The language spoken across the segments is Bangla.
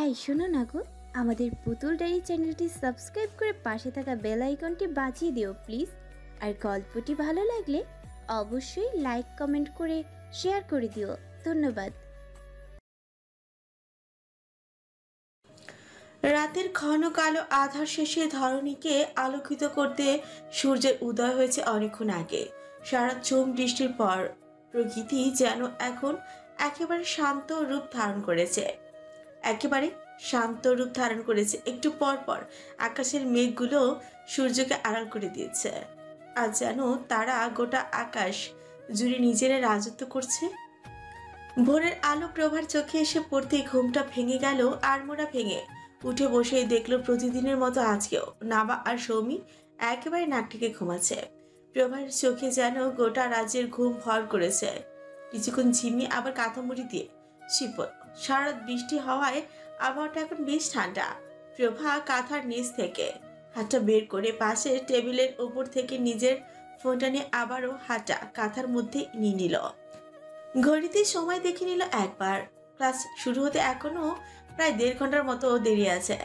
এই শোনো না গো, আমাদের পুতুল ডায়েরি চ্যানেলটি সাবস্ক্রাইব করে পাশে থাকা বেল আইকনটি বাজিয়ে দিও প্লিজ। আর গল্পটি ভালো লাগলে অবশ্যই লাইক কমেন্ট করে শেয়ার করে দিও। ধন্যবাদ। রাতের ঘন কালো আধার শেষে ধরণীকে আলোকিত করতে সূর্যের উদয় হয়েছে অনেকক্ষণ আগে। সারা চোম বৃষ্টির পর প্রকৃতি যেন এখন একেবারে শান্ত রূপ ধারণ করেছে। একটু পর পর আকাশের মেঘগুলো সূর্যকে আড়াল করে দিয়েছে। আর যেন তারা গোটা আকাশ জুড়ে নিজেরা রাজত্ব করছে। ভোরের আলো প্রভার চোখে এসে পড়তেই ঘুমটা ভেঙে গেল। আড়মোড়া ভেঙে উঠে বসে দেখলো প্রতিদিনের মতো আজকেও নাবা আর সৌমি একেবারে নাকটিকে ঘুমাচ্ছে। প্রভার চোখে যেন গোটা রাজ্যের ঘুম ভর করেছে। কিছুক্ষণ ঝিমিয়ে আবার কাঁথামুড়ি দিয়ে শীতল। সারা বৃষ্টি হওয়ায় আবহাওয়াটা এখন বেশ ঠান্ডা। প্রভা কাঁথার নিচ থেকে হাতটা বের করে পাশের টেবিলের উপর থেকে নিজের ফোনটা নিয়ে আবারও হাতটা কাঁথার মধ্যে নিয়ে নিল। ঘড়িতে সময় দেখে নিল একবার। ক্লাস শুরু হতে এখনো প্রায় 1.5 ঘন্টার মতো দেরি আছে।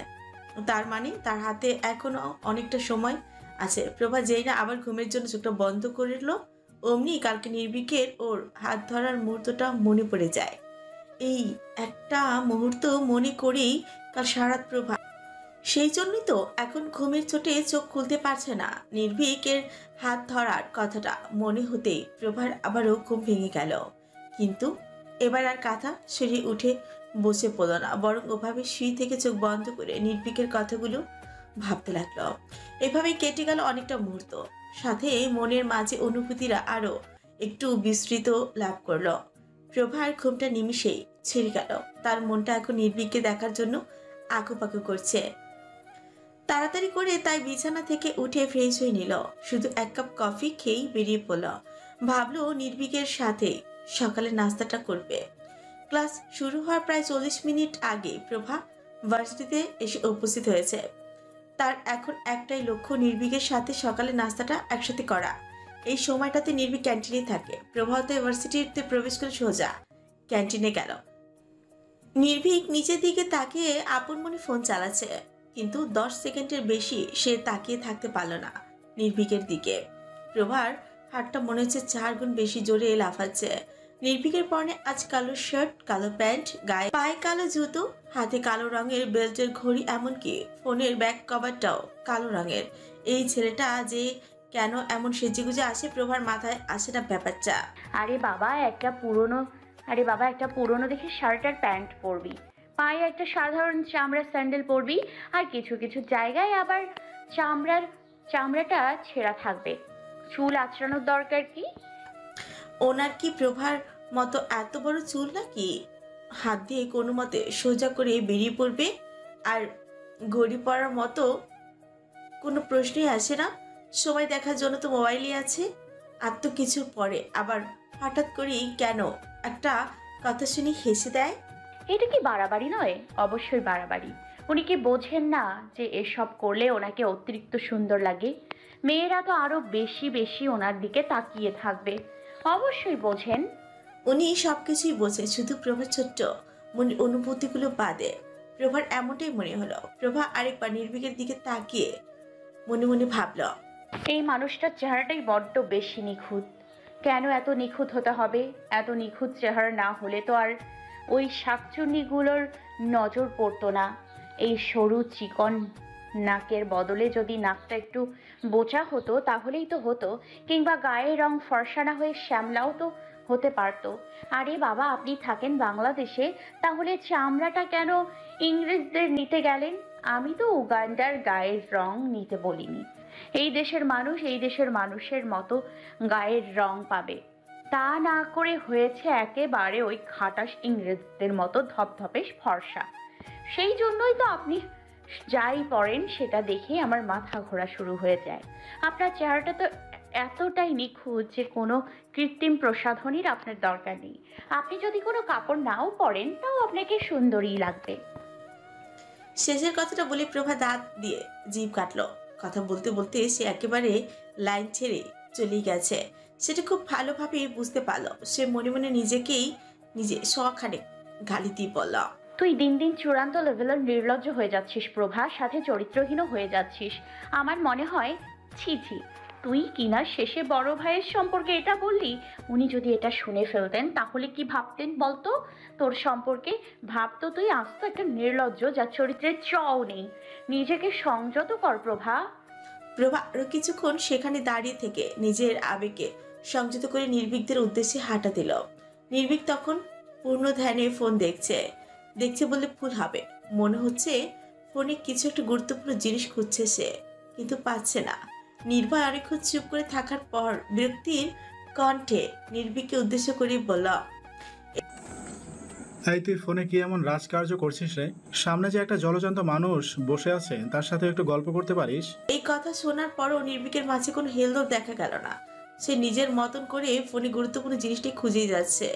তার মানে তার হাতে এখনো অনেকটা সময় আছে। প্রভা যেই না আবার ঘুমের জন্য চোখটা বন্ধ করল, অমনি কালকে নির্ভীকের ওর হাত ধরার মুহূর্তটা মনে পড়ে যায়। এই একটা মুহূর্ত মনে করেই কাল সারাত প্রভা, সেই জন্যই তো এখন ঘুমের চোটে চোখ খুলতে পারছে না। নির্ভীকের হাত ধরার কথাটা মনে হতেই প্রভার আবারও ঘুম ভেঙে গেল। কিন্তু এবার আর কাঁথা সরিয়ে উঠে বসে পড়ল না, বরং ওভাবে শুয়ে থেকে চোখ বন্ধ করে নির্ভীকের কথাগুলো ভাবতে লাগলো। এভাবে কেটে গেল অনেকটা মুহূর্ত। সাথে মনের মাঝে অনুভূতিরা আরো একটু বিস্তৃত লাভ করলো। প্রভার ঘুমটা নিমিষেই ছেড়ে গেল। তার মনটা এখন নির্ভীককে দেখার জন্য আঁকুপাকু করছে। তাড়াতাড়ি করে তাই বিছানা থেকে উঠে ফ্রেশ হয়ে নিল। শুধু 1 কাপ কফি খেয়েই বেরিয়ে পড়ল। ভাবলো নির্ভীকের সাথে সকালে নাস্তাটা করবে। ক্লাস শুরু হওয়ার প্রায় 40 মিনিট আগে প্রভা ভার্সিটিতে এসে উপস্থিত হয়েছে। তার এখন একটাই লক্ষ্য, নির্ভীকের সাথে সকালে নাস্তাটা একসাথে করা। এই সময়টাতে নির্ভীক ক্যান্টিনে থাকে। প্রভাত ইউনিভার্সিটিতে প্রবেশ করে সোজা ক্যান্টিনে গেল। নির্ভীক নিচের দিকে তাকিয়ে আপন মনে ফোন চালাচ্ছে, কিন্তু 10 সেকেন্ডের বেশি সে তাকিয়ে থাকতে পারল না নির্ভীকের দিকে। প্রভার হাতটা মনে হচ্ছে 4 গুণ বেশি জোরে লাফাচ্ছে। নির্ভীকের পরনে আজ কালো শার্ট, কালো প্যান্ট, গায়ে পায়ে কালো জুতো, হাতে কালো রঙের বেল্টের ঘড়ি, এমনকি ফোনের ব্যাক কভারটাও কালো রঙের। এই ছেলেটা যে কেন এমন সেজেগুজে আসে প্রভার মাথায় আসে না ব্যাপারটা। আরে বাবা একটা পুরনো দেখে শার্ট আর প্যান্ট পরবি, পায়ে একটা সাধারণ চামড়ার স্যান্ডেল পরবি, আর কিছু কিছু জায়গায় আবার চামড়াটা ছেঁড়া থাকবে। চুল আঁচড়ানোর দরকার কি? ওনার কি প্রভার মতো এত বড় চুল নাকি? হাত দিয়ে কোনো মতে সোজা করে বেরিয়ে পড়বে। আর ঘড়ি পরার মতো কোনো প্রশ্নই আসে না। সময় দেখার জন্য তো মোবাইলই আছে। আর তো কিছুর পরে আবার হঠাৎ করেই কেন একটা কথা শুনি হেসে দেয়। এটা কি বাড়াবাড়ি নয়? অবশ্যই বাড়াবাড়ি। উনি কি বোঝেন না যে এসব করলে ওনাকে অতিরিক্ত সুন্দর লাগে? মেয়েরা তো আরো বেশি বেশি ওনার দিকে তাকিয়ে থাকবে। অবশ্যই বোঝেন। উনি সবকিছুই বোঝে, শুধু প্রভার ছোট্ট মনের অনুভূতিগুলো বাদে। প্রভার এমনটাই মনে হলো। প্রভা আরেকবার নির্ভীকের দিকে তাকিয়ে মনে মনে ভাবল, এই মানুষটার চেহারাটাই বড্ড বেশি নিখুঁত। কেন এত নিখুঁত হতে হবে? এত নিখুঁত চেহারা না হলে তো আর ওই শাকচুন্নিগুলোর নজর পড়তো না। এই সরু চিকন নাকের বদলে যদি নাকটা একটু বোচা হতো তাহলেই তো হতো, কিংবা গায়ের রং ফর্সা না হয়ে শ্যামলাও তো হতে পারতো। আরে বাবা, আপনি থাকেন বাংলাদেশে, তাহলে চামড়াটা কেন ইংরেজদের নিতে গেলেন? আমি তো উগান্ডার গায়ের রং নিতে বলিনি। এই দেশের মানুষের মতো গায়ের রং পাবে, তা না করে হয়েছে একেবারে ওই খাটাস ইংরেজদের মতো ধপধপে ফর্সা। সেই জন্যই তো আপনি যাই পড়েন সেটা দেখে আমার মাথা ঘোরা শুরু হয়ে যায়। আপনার চেহারাটা তো এতটাই নিখুঁত যে কোনো কৃত্রিম প্রসাধনীর আপনার দরকার নেই। আপনি যদি কোনো কাপড় নাও পরেন তাও আপনাকে সুন্দরই লাগবে। শেষের কথাটা বলে প্রভা দাঁত দিয়ে জিভ কাটলো। কথা বলতে বলতে সে একেবারে লাইন ছেড়ে চলে গেছে। সেটা খুব ভালোভাবে বুঝতে পারলো। সে মনে মনে নিজেকেই নিজে শখানে গালি দিয়ে বলল, তুই দিন দিন চূড়ান্ত লেভেলের নির্লজ্জ হয়ে যাচ্ছিস প্রভা, সাথে চরিত্রহীনও হয়ে যাচ্ছিস। আমার মনে হয় ছি ছি, তুই কিনা শেষে বড় ভাইয়ের সম্পর্কে এটা বললি। উনি যদি এটা শুনে ফেলতেন তাহলে কি ভাবতেন বলতো তোর সম্পর্কে? ভাবতো তুই আস্ত একটা নির্লজ্জ, যার চরিত্রের চও নেই। নিজেকে সংযত কর প্রভা। প্রভা আরো কিছুক্ষণ সেখানে দাঁড়িয়ে থেকে নিজের আবেগকে সংযত করে নির্ভীকদের উদ্দেশ্যে হাঁটা দিল। নির্ভীক তখন পূর্ণ ধ্যানে ফোন দেখছে দেখছে বললে ভুল হবে। মনে হচ্ছে ফোনে কিছু একটা গুরুত্বপূর্ণ জিনিস খুঁজছে সে, কিন্তু পাচ্ছে না। নির্ভয় অনেকক্ষণ চুপ করে থাকার পর বিরক্তির কণ্ঠে নির্ভীককে উদ্দেশ্য করে বলল, এই তুই ফোনে কি এমন রাজকার্য করছিস রে? সামনে যে একটা জলজন্ত মানুষ বসে আছে, তার সাথে একটু গল্প করতে পারিস? এই কথা শোনার পরও নির্ভীকের মাঝে কোনো হেলদোল দেখা গেল না। সে নিজের মতন করে ফোনে গুরুত্বপূর্ণ জিনিসটি খুঁজেই যাচ্ছে।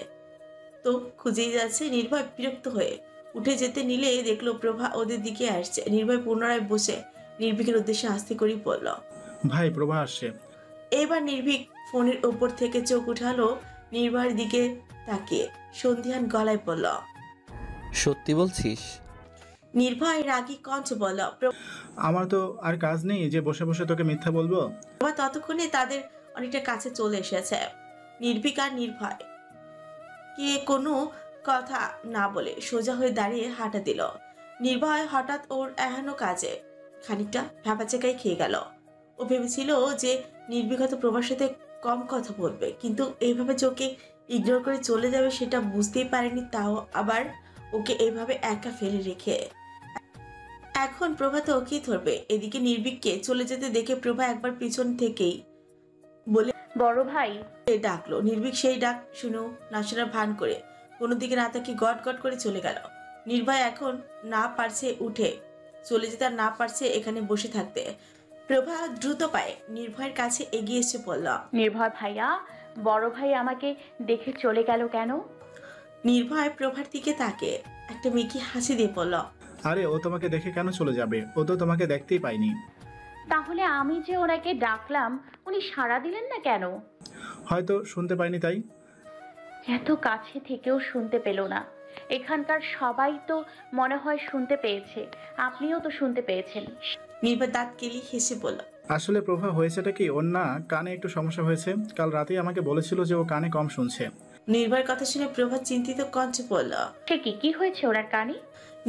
নির্ভয় বিরক্ত হয়ে উঠে যেতে নিলে দেখলো প্রভা ওদের দিকে আসছে। নির্ভয় পুনরায় বসে নির্ভীকের উদ্দেশ্যে আস্তে করেই বলল, ভাই, প্রভা আসছে। এবার নির্ভীক ফোনের উপর থেকে চোখ উঠালো নির্ভয়ের দিকে তাকিয়ে সন্ধিহান গলায় বলল, সত্যি বলছিস? নির্ভয় রাগী কণ্ঠে বলল, আমার তো আর কাজ নেই যে বসে বসে তোকে মিথ্যা বলবো। প্রভা ততক্ষণে তাদের অনেকটা কাছে চলে এসেছে। নির্ভীক আর নির্ভয় কে কোনো কথা না বলে সোজা হয়ে দাঁড়িয়ে হাঁটা দিল। নির্ভয় হঠাৎ ওর এহেন কাজে খানিকটা ভ্যাপাচাকাই খেয়ে গেল। ও ভেবেছিল যে নির্ভীক হয়তো প্রভার সাথে কম কথা বলবে, কিন্তু এইভাবে যে ওকে ইগনোর করে চলে যাবে সেটা বুঝতেই পারেনি, তাও আবার ওকে এইভাবে একা ফেলে রেখে। এখন প্রভা তো ওকেই ধরবে। এদিকে নির্ভীককে চলে যেতে দেখে প্রভা একবার পিছন থেকেই বলে বড় ভাই ডাকলো। নির্ভীক সেই ডাক শুনেও না শোনার ভান করে কোনো দিকে না তাকিয়ে গট গট করে চলে গেল। নির্ভয় এখন না পারছে উঠে চলে যেতে, আর না পারছে এখানে বসে থাকতে। প্রভা দ্রুত পায়ে নির্ভয়ের কাছে এগিয়ে এসে বলল, নির্ভয় ভাইয়া, বড় ভাই আমাকে দেখে চলে গেল কেন? নির্ভয় প্রভার দিকে তাকে একটা মেকি হাসি দিয়ে বলল, আরে ও তোমাকে দেখে কেন চলে যাবে? ও তো তোমাকে দেখতেই পাইনি। তাহলে আমি যে ওনাকে ডাকলাম উনি সাড়া দিলেন না কেন? হয়তো শুনতে পাইনি তাই। এত কাছে থেকেও শুনতে পেল না। এখানকার সবাই তো মনে হয় শুনতে পেয়েছে, আপনিও তো শুনতে পেয়েছেন। নির্ভয় দাঁত কেলি হেসে বলল, আসলে প্রভা হয়েছেটা কি, ওর না কানে একটু সমস্যা হয়েছে। কাল রাতেই আমাকে বলেছিল যে ও কানে কম শুনছে। নির্ভয়ের কথা শুনে প্রভা চিন্তিত কণ্ঠে বলল, সে কি হয়েছে ওনার কানে?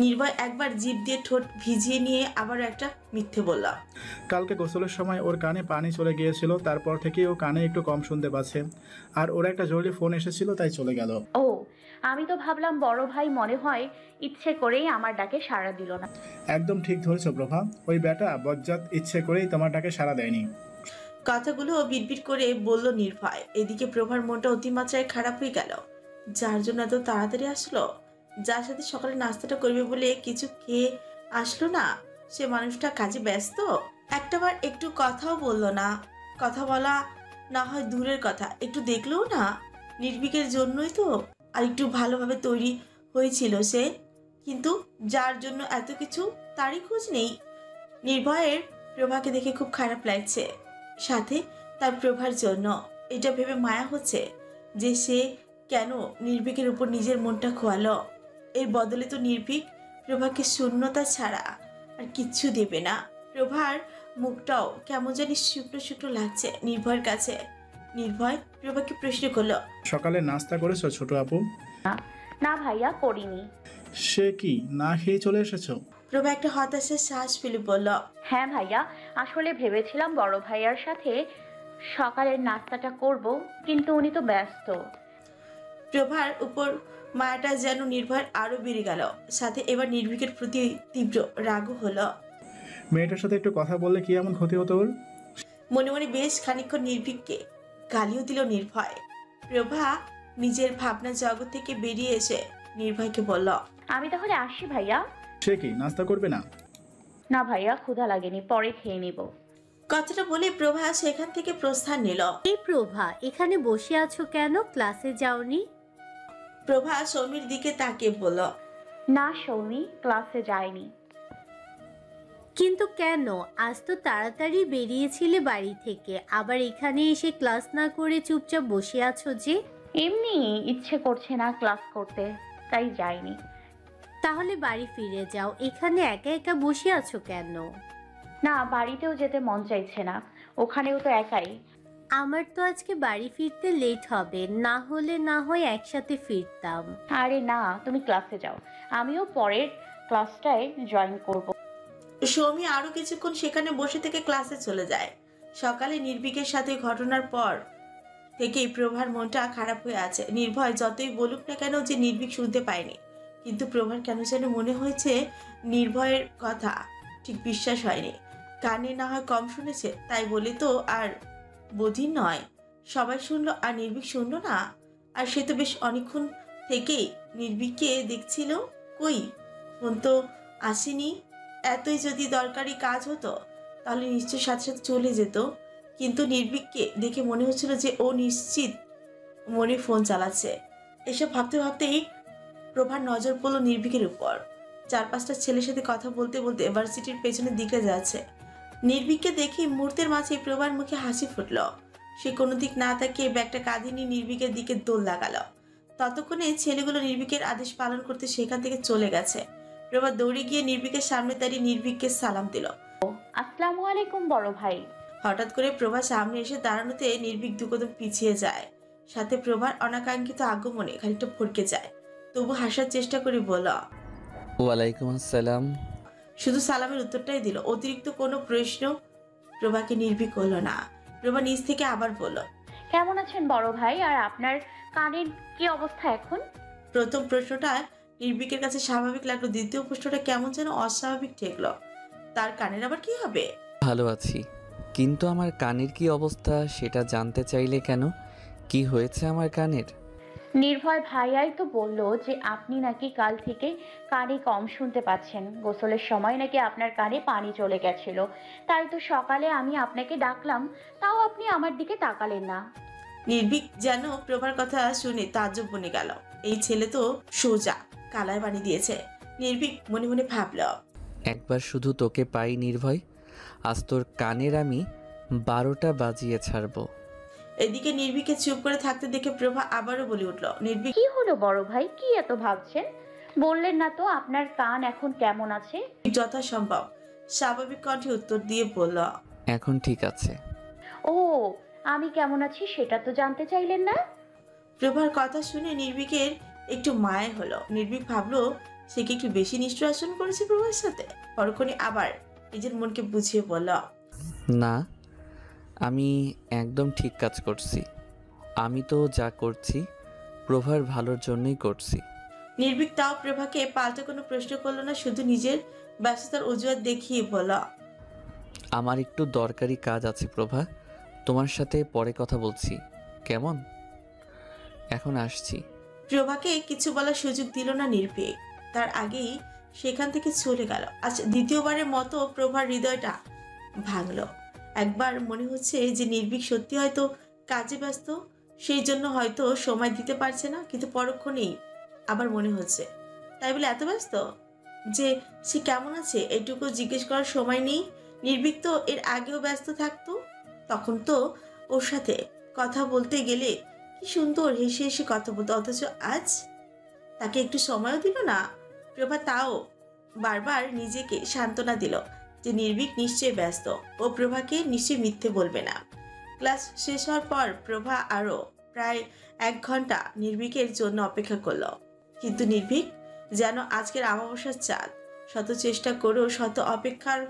নির্ভয় একবার জিভ দিয়ে ঠোঁট ভিজিয়ে নিয়ে আবারও একটা মিথ্যে বলল, কালকে গোসলের সময় ওর কানে পানি চলে গিয়েছিল, তারপর থেকে ও কানে একটু কম শুনতে পাচ্ছে। আর ওর একটা জরুরি ফোন এসেছিল, তাই চলে গেল। ও, আমি তো ভাবলাম বড় ভাই মনে হয় ইচ্ছে করেই আমার ডাকে সাড়া দিল না। একদম ঠিক ধরেছো প্রভা, ওই বেটা বজ্জাত ইচ্ছে করেই তোমার ডাকে সাড়া দেয়নি। কথাগুলো বিড়বিড় করে বলল নির্ভয়। এদিকে প্রভার মনটা অতিমাত্রায় খারাপ হয়ে গেল। যার জন্য এত তাড়াতাড়ি আসলো, যার সাথে সকালে নাস্তাটা করবে বলে কিছু খেয়ে আসলো না, সে মানুষটা কাজে ব্যস্ত। একটাবার একটু কথাও বললো না। কথা বলা না হয় দূরের কথা, একটু দেখলেও না। নির্ভীকের জন্যই তো আর একটু ভালোভাবে তৈরি হয়েছিল সে, কিন্তু যার জন্য এত কিছু তারই খোঁজ নেই। নির্ভয়ের প্রভাকে দেখে খুব খারাপ লাগছে, সাথে তার প্রভার জন্য। এটা ভেবে মায়া হচ্ছে যে সে কেন নির্ভীকের উপর নিজের মনটা খোয়ালো। এর বদলে তো নির্ভীক প্রভাকে শূন্যতা ছাড়া আর কিচ্ছু দেবে না। প্রভার মুখটাও কেমন জানি শুকনো শুকনো লাগছে নির্ভয়ের কাছে। নির্ভয় প্রভাকে প্রশ্ন করলো, সকালে নাস্তা করেছো ছোট আপু? না ভাইয়া, করিনি। সে কি, না খেয়ে চলে এসেছো? প্রভা একটা হতাশার শ্বাস ফেলে বলল, হ্যাঁ ভাইয়া, আসলে ভেবেছিলাম বড় ভাইয়ার সাথে সকালের নাস্তাটা করব, কিন্তু উনি তো ব্যস্ত। প্রভার উপর মায়াটা যেন নির্ভয়ের আরো বেড়ে গেল, সাথে এবার নির্ভীকের প্রতি তীব্র রাগও হলো। মেয়েটার সাথে একটু কথা বললে কি এমন ক্ষতি হতো ওর? মনে মনে বেশ খানিকক্ষণ নির্ভীককে গালিও দিল নির্ভয়। প্রভা নিজের ভাবনা জগৎ থেকে বেরিয়ে এসে নির্ভয়কে বলল, আমি তাহলে আসি ভাইয়া। সে কি, নাস্তা করবে না? না ভাইয়া, ক্ষুধা লাগেনি, পরে খেয়ে নিব। কথাটা বলে প্রভা সেখান থেকে প্রস্থান নিল। এই প্রভা, এখানে বসে আছো কেন? ক্লাসে যাওনি? প্রভা সৌমির দিকে তাকিয়ে বলল, না সৌমি, ক্লাসে যায়নি। কিন্তু কেন? আজ তো তাড়াতাড়ি বেরিয়েছিলে বাড়ি থেকে, আবার এখানে এসে ক্লাস না করে চুপচাপ বসে আছো যে? এমনি ইচ্ছে করছে না ক্লাস করতে, তাই যায়নি। তাহলে বাড়ি ফিরে যাও, এখানে একা একা বসে আছো কেন? না, বাড়িতেও যেতে মন চাইছে না, ওখানেও তো একাই। আমার তো আজকে বাড়ি ফিরতে লেট হবে, না হলে না হয় একসাথে ফিরতাম। আরে না, তুমি ক্লাসে যাও, আমিও পরের ক্লাসটায় জয়েন করব। সৌমি আরো কিছুক্ষণ সেখানে বসে থেকে ক্লাসে চলে যায়। সকালে নির্ভীকের সাথে ঘটনার পর থেকেই প্রভার মনটা খারাপ হয়ে আছে। নির্ভয় যতই বলুক না কেন যে নির্ভীক শুনতে পায়নি, কিন্তু প্রভার কেন যেন মনে হয়েছে নির্ভয়ের কথা ঠিক বিশ্বাস হয়নি। কানে না হয় কম শুনেছে, তাই বলে তো আর বধির নয়। সবাই শুনলো আর নির্ভীক শুনলো না? আর সে তো বেশ অনেকক্ষণ থেকেই নির্ভীককে দেখছিল। কই, ফোন তো আসেনি। এতই যদি দরকারি কাজ হতো তাহলে নিশ্চয় সাথে সাথে চলে যেত, কিন্তু নির্ভীককে দেখে মনে হচ্ছিল যে ও নিশ্চিত মনে ফোন চালাচ্ছে। এসব ভাবতে ভাবতেই প্রভার নজর পড়লো নির্ভীকের উপর। 4-5টা ছেলের সাথে কথা বলতে বলতে ভার্সিটির পেছনের দিকে যাচ্ছে। নির্ভীককে দেখে মুহূর্তের মাঝে প্রভার মুখে হাসি ফুটল। সে কোনো দিক না তাকিয়ে ব্যাগটা কাঁধে নিয়ে নির্ভীকের দিকে দৌড় লাগালো। ততক্ষণে ছেলেগুলো নির্ভীকের আদেশ পালন করতে সেখান থেকে চলে গেছে। প্রভা দৌড়ে গিয়ে নির্ভীকের সামনে দাঁড়িয়ে নির্ভীককে সালাম দিল। আসসালামু আলাইকুম বড় ভাই। হঠাৎ করে প্রভা সামনে এসে দাঁড়ানোতে নির্ভীক দুকদম পিছিয়ে যায়। সাথে প্রভার অনাকাঙ্ক্ষিত আগমনে খানিকটা ভড়কে যায়, তবু হাসার চেষ্টা করে বলল, ওয়ালাইকুম আসসালাম। শুধু সালামের উত্তরটাই দিল, অতিরিক্ত কোনো প্রশ্ন প্রভাকে নির্ভীক হলো না। প্রভা নিজ থেকে আবার বলল, কেমন আছেন বড় ভাই? আর আপনার কানের কি অবস্থা এখন? প্রথম প্রশ্নটা নির্ভীকের কাছে স্বাভাবিক লাগলো, দ্বিতীয় প্রশ্নটা কেমন যেন অস্বাভাবিক ঠেকলো। তার কানের আবার কি হবে? ভালো আছি, কিন্তু আমার কানের কি অবস্থা সেটা জানতে চাইলে কেন? কি হয়েছে আমার কানের? নির্ভয় ভাইয়াই তো বলল যে আপনি নাকি কাল থেকে কানে কম শুনতে পাচ্ছেন, গোসলের সময় নাকি আপনার কানে পানি চলে গেছিল। তাই তো সকালে আমি আপনাকে ডাকলাম, তাও আপনি আমার দিকে তাকালেন না। নির্ভীক যেন প্রভার কথা শুনে তাজ্জব বনে গেল। এই ছেলে তো সোজা কালায় বানিয়ে দিয়েছে। নির্ভীক মনে মনে ভাবল, একবার শুধু তোকে পাই নির্ভয়, আজ তোর কানের আমি 12টা বাজিয়ে ছাড়বো। এদিকে নির্ভীকে চুপ করে থাকতে দেখে প্রভা আবারও বলে উঠল, নির্ভীক কি হলো বড় ভাই, কি এত ভাবছেন? বললেন না তো আপনার কান এখন কেমন আছে? যথাসম্ভব স্বাভাবিক কণ্ঠে উত্তর দিয়ে বলল, এখন ঠিক আছে। ও, আমি কেমন আছি সেটা তো জানতে চাইলেন না? প্রভার কথা শুনে নির্ভীকের একটু মায়া হলো। নির্ভীক ভাবলো সে কি একটু বেশি নিষ্ঠুর আচরণ করেছে প্রভার সাথে। পরক্ষণে আবার নিজের মনকে বুঝিয়ে বলল, না, আমি একদম ঠিক কাজ করছি। আমি তো যা করছি প্রভার ভালোর জন্যই করছি। নির্ভীক তাও প্রভাকে পাল্টা কোনো প্রশ্ন করলো না, শুধু নিজের ব্যস্ততার অজুহাত দেখিয়ে বলল, আমার একটু দরকারি কাজ আছে প্রভা, তোমার সাথে পরে কথা বলছি, কেমন? এখন আসছি। প্রভাকে কিছু বলার সুযোগ দিল না নির্ভীক, তার আগেই সেখান থেকে চলে গেল। আজ দ্বিতীয়বারের মতো প্রভার হৃদয়টা ভাঙল। একবার মনে হচ্ছে যে নির্ভীক সত্যি হয়তো কাজে ব্যস্ত, সেই জন্য হয়তো সময় দিতে পারছে না, কিন্তু পরক্ষণেই আবার মনে হচ্ছে তাই বলে এত ব্যস্ত যে সে কেমন আছে এটুকু জিজ্ঞেস করার সময় নেই। নির্ভীক তো এর আগেও ব্যস্ত থাকতো, তখন তো ওর সাথে কথা বলতে গেলে কি সুন্দর হেসে হেসে কথা বলতো, অথচ আজ তাকে একটু সময়ও দিল না। প্রভা তাও বারবার নিজেকে সান্ত্বনা দিল যে নির্ভীক নিশ্চয়ই ব্যস্ত, ও প্রভাকে নিশ্চয়ই মিথ্যে বলবে না। ক্লাস শেষ হওয়ার পর প্রভা আরও প্রায় 1 ঘন্টা নির্ভীকের জন্য অপেক্ষা করলো, কিন্তু নির্ভীক যেন আজকের অমাবস্যার চাঁদ। শত চেষ্টা করেও শত অপেক্ষার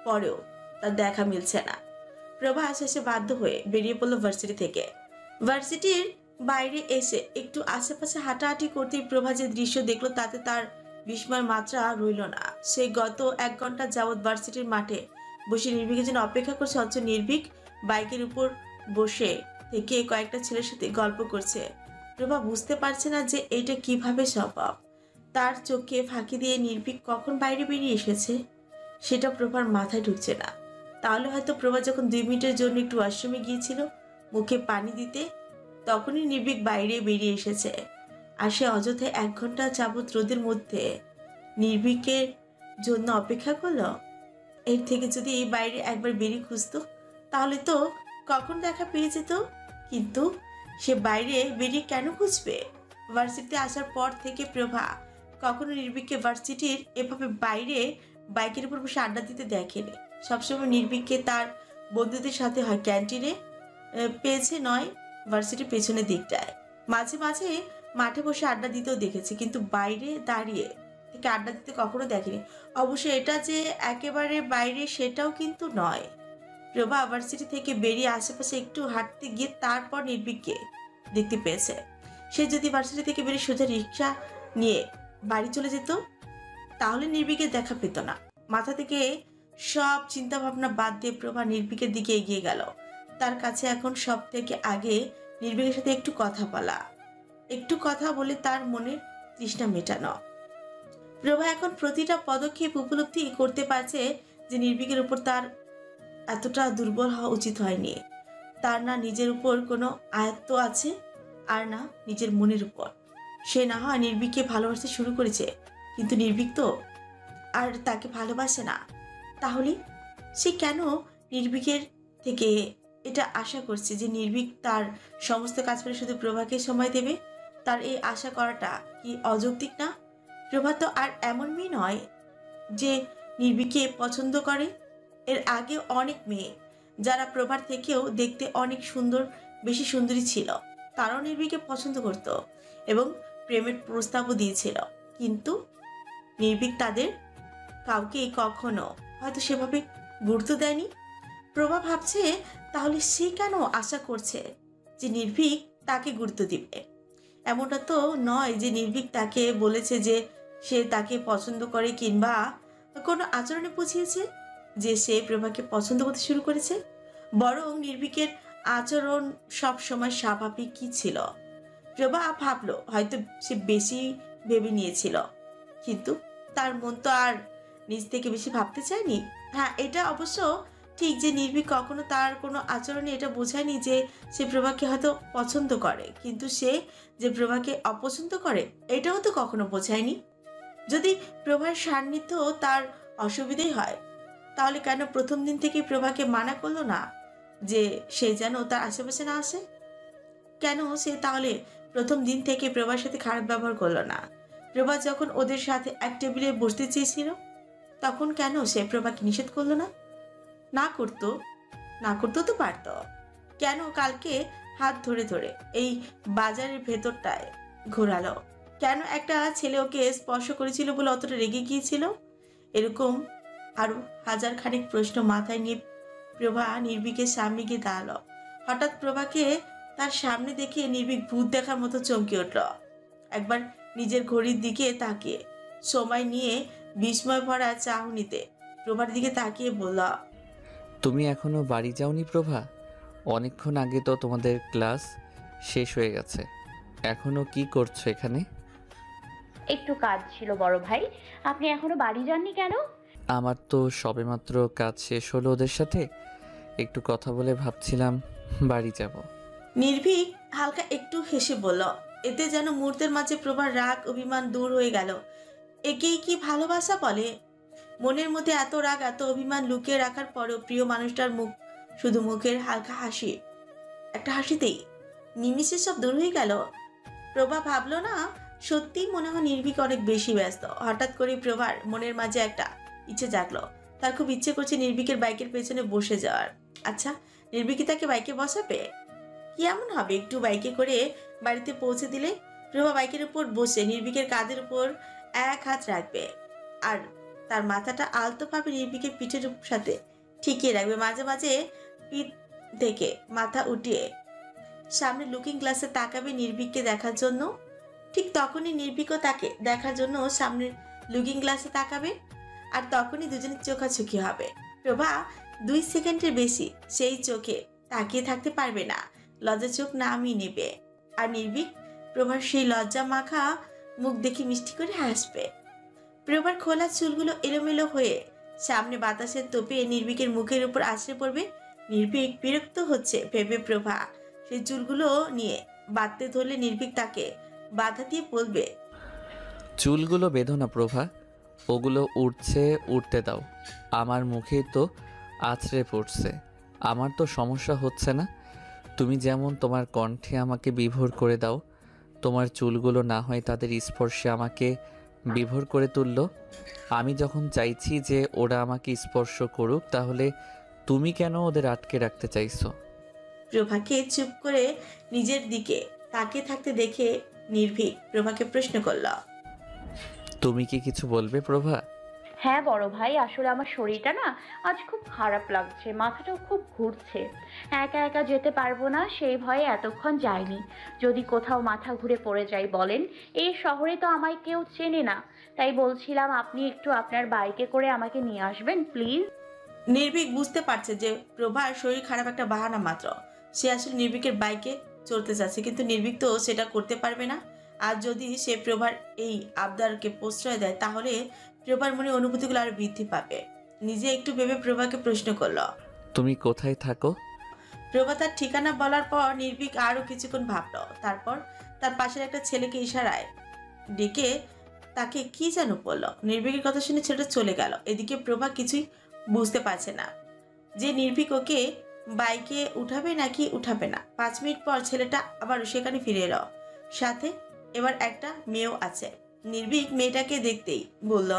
পরেও তার দেখা মিলছে না। প্রভা শেষে বাধ্য হয়ে বেরিয়ে পড়লো ভার্সিটি থেকে। ভার্সিটির বাইরে এসে একটু আশেপাশে হাঁটাহাঁটি করতেই প্রভা যে দৃশ্য দেখলো তাতে তার বিস্ময়ের মাত্রা রইল না। সে গত 1 ঘন্টা যাবৎ ভার্সিটির মাঠে বসে নির্ভীকের জন্য অপেক্ষা করছে, অথচ নির্ভীক বাইকের উপর বসে থেকে কয়েকটা ছেলের সাথে গল্প করছে। প্রভা বুঝতে পারছে না যে এটা কিভাবে সম্ভব। তার চোখে ফাঁকি দিয়ে নির্ভীক কখন বাইরে বেরিয়ে এসেছে সেটা প্রভার মাথায় ঢুকছে না। তাহলে হয়তো প্রভা যখন 2 মিনিটের জন্য একটু ওয়াশরুমে গিয়েছিল মুখে পানি দিতে, তখনই নির্ভীক বাইরে বেরিয়ে এসেছে। আর সে অযথায় 1 ঘন্টা যাবৎ রোদের মধ্যে নির্ভীকের জন্য অপেক্ষা করলো। এর থেকে যদি এই বাইরে একবার বেরিয়ে খুঁজতো তাহলে তো কখন দেখা পেয়ে যেত, কিন্তু সে বাইরে বেরিয়ে কেন খুঁজবে? ভার্সিটিতে আসার পর থেকে প্রভা কখনো নির্ভীককে ভার্সিটির এভাবে বাইরে বাইকের উপর বসে আড্ডা দিতে দেখেনি। সবসময় নির্ভীককে তার বন্ধুদের সাথে হয় ক্যান্টিনে পেয়েছে, নয় ভার্সিটির পেছনের দিকটায়। মাঝে মাঝে মাঠে বসে আড্ডা দিতেও দেখেছে, কিন্তু বাইরে দাঁড়িয়ে থেকে আড্ডা দিতে কখনো দেখেনি। অবশ্য এটা যে একেবারে বাইরে সেটাও কিন্তু নয়। প্রভা ভার্সিটি থেকে বেরিয়ে আশেপাশে একটু হাঁটতে গিয়ে তারপর নির্ভীককে দেখতে পেয়েছে। সে যদি ভার্সিটি থেকে বেরিয়ে সোজা রিক্সা নিয়ে বাড়ি চলে যেত তাহলে নির্ভীকের দেখা পেত না। মাথা থেকে সব চিন্তা ভাবনা বাদ দিয়ে প্রভা নির্ভীকের দিকে এগিয়ে গেল। তার কাছে এখন সব থেকে আগে নির্ভীকের সাথে একটু কথা বলা, একটু কথা বলে তার মনের তৃষ্ণা মেটানো। প্রভা এখন প্রতিটা পদক্ষেপ উপলব্ধি করতে পারছে যে নির্ভীকের উপর তার এতটা দুর্বল হওয়া উচিত হয়নি। তার না নিজের উপর কোনো আয়ত্ত আছে, আর না নিজের মনের উপর। সে না হয় নির্ভীককে ভালোবাসতে শুরু করেছে, কিন্তু নির্ভীক তো আর তাকে ভালোবাসে না। তাহলে সে কেন নির্ভীকের থেকে এটা আশা করছে যে নির্ভীক তার সমস্ত কাজ করে শুধু প্রভাকে সময় দেবে? তার এই আশা করাটা কি অযৌক্তিক না? প্রভা তো আর এমন মেয়ে নয় যে নির্ভীককে পছন্দ করে। এর আগে অনেক মেয়ে যারা প্রভার থেকেও দেখতে অনেক সুন্দর, বেশি সুন্দরী ছিল, তারাও নির্ভীককে পছন্দ করত এবং প্রেমের প্রস্তাবও দিয়েছিল, কিন্তু নির্ভীক তাদের কাউকে কখনো হয়তো সেভাবে গুরুত্ব দেয়নি। প্রভা ভাবছে তাহলে সে কেন আশা করছে যে নির্ভীক তাকে গুরুত্ব দিবে? এমনটা তো নয় যে নির্ভীক তাকে বলেছে যে সে তাকে পছন্দ করে, কিংবা কোনো আচরণে বুঝিয়েছে যে সে প্রভাকে পছন্দ করতে শুরু করেছে। বরং নির্ভীকের আচরণ সব সময় স্বাভাবিকই ছিল। প্রভা ভাবলো হয়তো সে বেশি ভেবে নিয়েছিল, কিন্তু তার মন তো আর নিজ থেকে বেশি ভাবতে চায়নি। হ্যাঁ, এটা অবশ্য ঠিক যে নির্ভীক কখনো তার কোনো আচরণে এটা বোঝায়নি যে সে প্রভাকে হয়তো পছন্দ করে, কিন্তু সে যে প্রভাকে অপছন্দ করে এটাও তো কখনো বোঝায়নি। যদি প্রভার সান্নিধ্য তার অসুবিধাই হয়, তাহলে কেন প্রথম দিন থেকে প্রভাকে মানা করলো না যে সে যেন তার আশেপাশে না আসে? কেন সে তাহলে প্রথম দিন থেকে প্রভার সাথে খারাপ ব্যবহার করলো না? প্রভা যখন ওদের সাথে এক টেবিলে বসতে চেয়েছিল তখন কেন সে প্রভাকে নিষেধ করলো না? না করতো তো পারত। কেন কালকে হাত ধরে ধরে এই বাজারের ভেতরটায় ঘোরালো? কেন একটা ছেলে ওকে স্পর্শ করেছিল বলে অতটা রেগে গিয়েছিল? এরকম আরো হাজার খানেক প্রশ্ন মাথায় নিয়ে প্রভা নির্ভীকের সামনে গিয়ে দাঁড়ালো। হঠাৎ প্রভাকে তার সামনে দেখে নির্ভীক ভূত দেখার মতো চমকে উঠল। একবার নিজের ঘড়ির দিকে তাকিয়ে, সময় নিয়ে বিস্ময় ভরা চাহনিতে প্রভার দিকে তাকিয়ে বলল, তুমি এখনো বাড়ি যাওনি প্রভা? অনেকক্ষণ আগে তো তোমাদের ক্লাস শেষ হয়ে গেছে, এখনো কি করছো এখানে? একটু কাজ ছিল বড় ভাই। আপনি এখনো বাড়ি যাননি কেন? আমার তো সবেমাত্র কাজ শেষ হলো ওদের সাথে, একটু কথা বলে ভাবছিলাম বাড়ি যাব। নির্ভীক হালকা একটু হেসে বলল। এতে যেন মুহূর্তের মাঝে প্রভার রাগ অভিমান দূর হয়ে গেল। একেই কি ভালোবাসা বলে? মনের মধ্যে এত রাগ, এত অভিমান লুকিয়ে রাখার পরেও প্রিয় মানুষটার মুখ, শুধু মুখের হালকা হাসি, একটা হাসিতেই নিমিষে সব দূর হয়ে গেল। প্রভা ভাবলো না, সত্যিই মনে হয় নির্ভীক অনেক বেশি ব্যস্ত। হঠাৎ করে প্রভার মনের মাঝে একটা ইচ্ছে জাগলো। তার খুব ইচ্ছে করছে নির্ভীকের বাইকের পেছনে বসে যাওয়ার। আচ্ছা, নির্ভীক তাকে বাইকে বসাবে? কি এমন হবে একটু বাইকে করে বাড়িতে পৌঁছে দিলে? প্রভা বাইকের উপর বসে নির্ভীকের কাঁধের উপর এক হাত রাখবে আর তার মাথাটা আলতোভাবে নির্ভীকের পিঠের সাথে ঠিকিয়ে রাখবে। মাঝে মাঝে পিঠ থেকে মাথা উঠিয়ে সামনে লুকিং গ্লাসে তাকাবে নির্ভীককে দেখার জন্য। ঠিক তখনই নির্ভীকও তাকে দেখার জন্য সামনের লুকিং গ্লাসে তাকাবে, আর তখনই দুজনের চোখাচোখি হবে। প্রভা 2 সেকেন্ডের বেশি সেই চোখে তাকিয়ে থাকতে পারবে না, লজ্জা চোখ নামিয়ে নেবে। আর নির্ভীক প্রভার সেই লজ্জা মাখা মুখ দেখে মিষ্টি করে হাসবে। প্রভার খোলা চুলগুলো এলোমেলো হয়ে সামনে বাতাসের তোপে নির্ভীকের মুখের উপর আছড়ে পড়বে। নির্ভীক বিরক্ত হচ্ছে ভেবে প্রভা সেই চুলগুলো নিয়ে বাঁধতে ধরলে নির্ভীক তাকে বাধা দিয়ে বলবে, চুলগুলো বেঁধো না প্রভা, ওগুলো উঠছে, উঠতে দাও। আমার মুখে তো আছড়ে পড়ছে, আমার তো সমস্যা হচ্ছে না। তুমি যেমন তোমার কণ্ঠে আমাকে বিভোর করে দাও, তোমার চুলগুলো না হয় তাদের স্পর্শে আমাকে বিভোর করে তুলল। আমি যখন চাইছি যে ওরা আমাকে স্পর্শ করুক, তাহলে তুমি কেন ওদের আটকে রাখতে চাইছো? প্রভাকে চুপ করে নিজের দিকে তাকিয়ে থাকতে দেখে নির্ভীক প্রভাকে প্রশ্ন করল। তুমি কি কিছু বলবে প্রভা? হ্যাঁ বড় ভাই, আসলে আমার শরীরটা না আজ খুব খারাপ লাগছে, মাথাটাও খুব ঘুরছে। একা একা যেতে পারবো না সেই ভয়ে এতক্ষণ যাইনি। যদি কোথাও মাথা ঘুরে পড়ে যাই বলেন, এই শহরে তো আমায় কেউ চেনে না। তাই বলছিলাম আপনি একটু আপনার বাইকে করে আমাকে নিয়ে আসবেন প্লিজ। নির্ভীক বুঝতে পারছে যে প্রভার শরীর খারাপ একটা বাহানা মাত্র। সে আসলে নির্ভীকের বাইকে চলতে যাচ্ছে, কিন্তু নির্ভীক তো সেটা করতে পারবে না। আর যদি সে প্রভার এই আবদারকে প্রশ্রয় দেয় তাহলে প্রভার মনে অনুভূতিগুলো আরো বৃদ্ধি পাবে। নিজে একটু ভেবে প্রভাকে প্রশ্ন করল। তুমি কোথায় থাকো? প্রভা তার ঠিকানা বলার পর নির্ভীক আরো কিছুক্ষণ ভাবল। তারপর তার পাশের একটা ছেলেকে ইশারায় ডেকে তাকে কি যেন বলল। নির্ভীকের কথা শুনে ছেলেটা চলে গেল। এদিকে প্রভা কিছুই বুঝতে পারছে না যে নির্ভীক ওকে বাইকে উঠাবে নাকি উঠাবে না। 5 মিনিট পর ছেলেটা আবার সেখানে ফিরে এলো, সাথে এবার একটা মেয়েও আছে। নির্ভীক মেয়েটাকে দেখতেই বলল,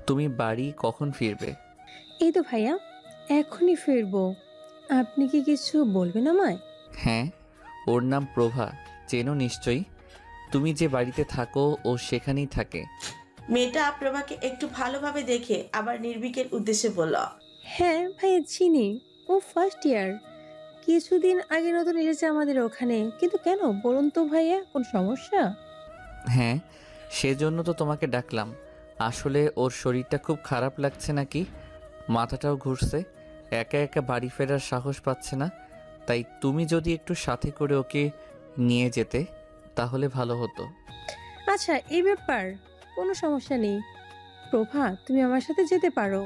তুমি বাড়ি কখন ফিরবে? এই তো ভাইয়া, এখনই ফিরবো। আপনি কি কিছু বলবেন আমায়? হ্যাঁ, ওর নাম প্রভা, চেনো নিশ্চয়ই। তুমি যে বাড়িতে থাকো ও সেখানেই থাকে। মেয়েটা প্রভাকে একটু ভালোভাবে দেখে আবার নির্ভীকের উদ্দেশ্যে বলল, হ্যাঁ ভাইয়া চিনি, ও ফার্স্ট ইয়ার, কিছুদিন আগে নতুন এসেছে আমাদের ওখানে। কিন্তু কেন বলুন তো ভাইয়া, কোন সমস্যা? হ্যাঁ, সেজন্য তো তোমাকে ডাকলাম। আসলে ওর শরীরটা খুব খারাপ লাগছে নাকি, মাথাটাও ঘুরছে, একা একা বাড়ি ফেরার সাহস পাচ্ছে না। তাই তুমি যদি একটু সাথে করে ওকে নিয়ে যেতে তাহলে ভালো হতো। আচ্ছা এই ব্যাপার, কোনো সমস্যা নেই। প্রভা তুমি আমার সাথে যেতে পারো।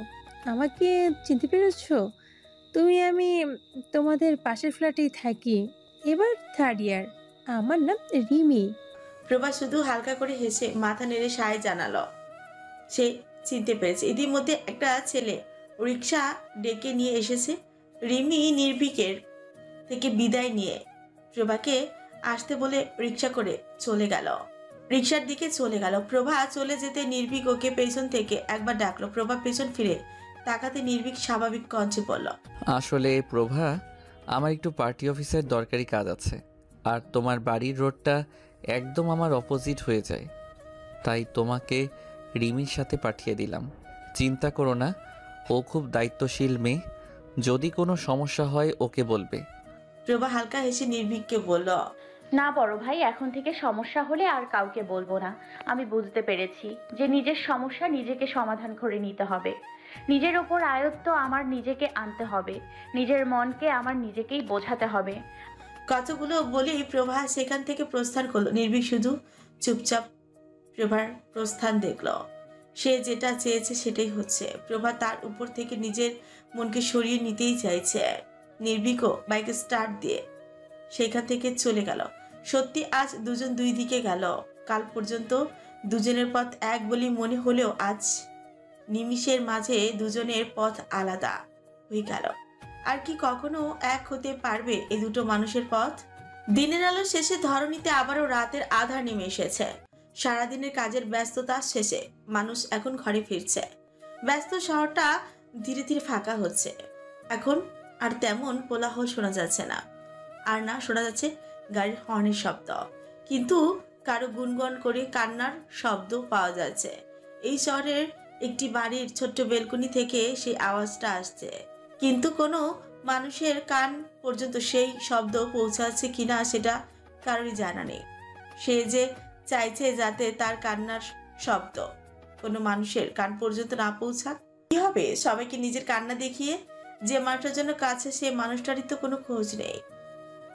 আমাকে চিনতে পেরেছো? আমি তোমাদের পাশের ফ্ল্যাটেই থাকি, এবার থার্ড ইয়ার। আমার নাম রিমি। প্রভা শুধু হালকা করে হেসে মাথা নেড়ে সায় জানালো। সে চিনতে পেরেছে। ইতিমধ্যে একটা ছেলে রিক্সা ডেকে নিয়ে এসেছে। রিমি নির্ভীকের থেকে বিদায় নিয়ে প্রভাকে আসতে বলে রিক্সা করে চলে গেল, রিক্সার দিকে চলে গেল। প্রভা চলে যেতে নির্ভীক ওকে পেছন থেকে একবার ডাকলো। প্রভা পেছন ফিরে তাকাতে নির্ভীক স্বাভাবিক কণ্ঠে বলল, আসলে প্রভা, আমার একটু পার্টি অফিসের দরকারি কাজ আছে, আর তোমার বাড়ির রোডটা একদম আমার অপোজিট হয়ে যায়, তাই তোমাকে রিমির সাথে পাঠিয়ে দিলাম। চিন্তা করো না, ও খুব দায়িত্বশীল মেয়ে, যদি কোনো সমস্যা হয় ওকে বলবে। প্রভা হালকা হেসে নির্ভীককে বলল, না বড় ভাই, এখন থেকে সমস্যা হলে আর কাউকে বলবো না। আমি বুঝতে পেরেছি যে নিজের সমস্যা নিজেকে সমাধান করে নিতে হবে। নিজের ওপর আয়ত্ত আমার নিজেকে আনতে হবে, নিজের মনকে আমার নিজেকেই বোঝাতে হবে। কতগুলো বলেই প্রভা সেখান থেকে প্রস্থান করলো। নির্ভীক শুধু চুপচাপ প্রভার প্রস্থান দেখল। সে যেটা চেয়েছে সেটাই হচ্ছে। প্রভা তার উপর থেকে নিজের মনকে সরিয়ে নিতেই চাইছে। নির্ভীকও বাইকে স্টার্ট দিয়ে সেখান থেকে চলে গেল। সত্যি আজ দুজন দুই দিকে গেল। কাল পর্যন্ত দুজনের পথ এক বলেই মনে হলেও আজ নিমিষের মাঝে দুজনের পথ আলাদা হয়ে গেল। আর কি কখনো এক হতে পারবে এই দুটো মানুষের পথ? দিনের আলো শেষে ধরণীতে আবারও রাতের আধার নেমে এসেছে। সারাদিনের কাজের ব্যস্ততা শেষে মানুষ এখন ঘরে ফিরছে। ব্যস্ত শহরটা ধীরে ধীরে ফাঁকা হচ্ছে। এখন আর তেমন কোলাহল শোনা যাচ্ছে না, আর না শোনা যাচ্ছে গাড়ির হর্নের শব্দ, কিন্তু কারো গুনগন করে কান্নার শব্দ পাওয়া যাচ্ছে। এই শহরের একটি বাড়ির ছোট্ট বেলকনি থেকে সেই আওয়াজটা আসছে, কিন্তু কোনো মানুষের কান পর্যন্ত সেই শব্দ পৌঁছাচ্ছে কিনা সেটা কারোরই জানা নেই। সে যে চাইছে যাতে তার কান্নার শব্দ কোনো মানুষের কান পর্যন্ত না পৌঁছাক। কি হবে সবাইকে নিজের কান্না দেখিয়ে? যে মানুষটার জন্য কাছে সে মানুষটারই তো কোনো খোঁজ নেই,